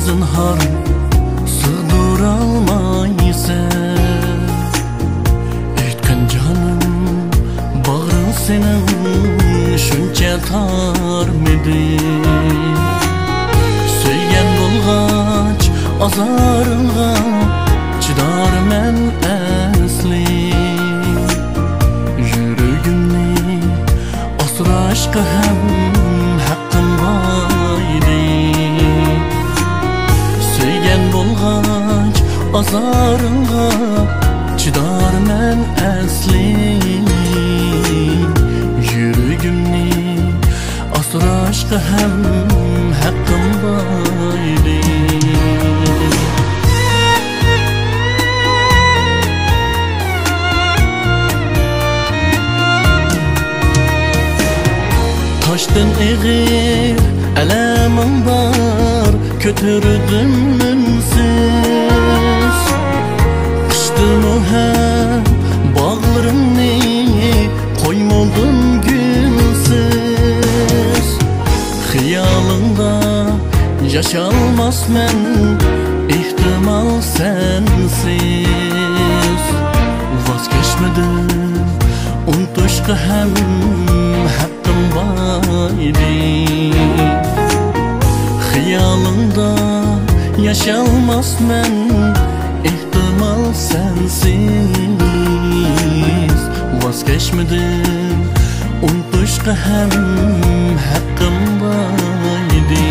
zinhor sığdıralmaysan. Etken canım bağrın senin şuncha tarmidi. Söygen bulgaç azarınga çıdarmen asli. Yürügümni asraşka hem hakkım baydi. Söygen bulgaç azarınga çıdarmen asli. Yürügümni asraşka hem hakkım baydi. Taştın eğir elemim var, kötürdüm münsiz. Kıştımı hem bağlarımni koymadın gülsiz. Hıyalında yaşalmaz men ihtimal sensiz. Vazgeçmedim unutuşka hem hakkım baydi. Hıyalında yaşalmaz men ihtimal sensiz. Vazgeçmedim unutuşka hem hakkım baydi.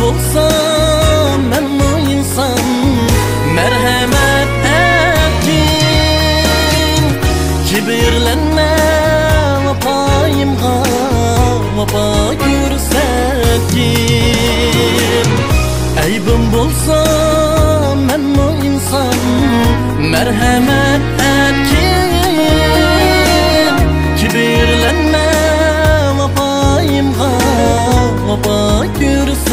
Bolsa men bu insan merhamet ettin. Kibirlenme vapayımga vapa görsettin. Aybim bolsa men bu insan merhamet ettin. Kibirlenme vapayımga vapa görsettin.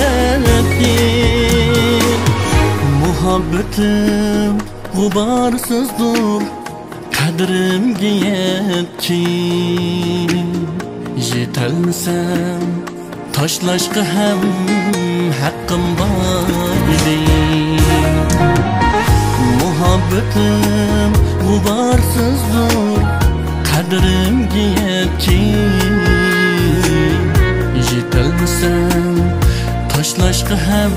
Muhabbetim gubarsızdır, kadrimge yetkin. Yetelmesem taşlaşka hem hakkım baydi. Muhabbetim gubarsızdır, kadrimge yetkin. Yetelmesem taşlaşka hem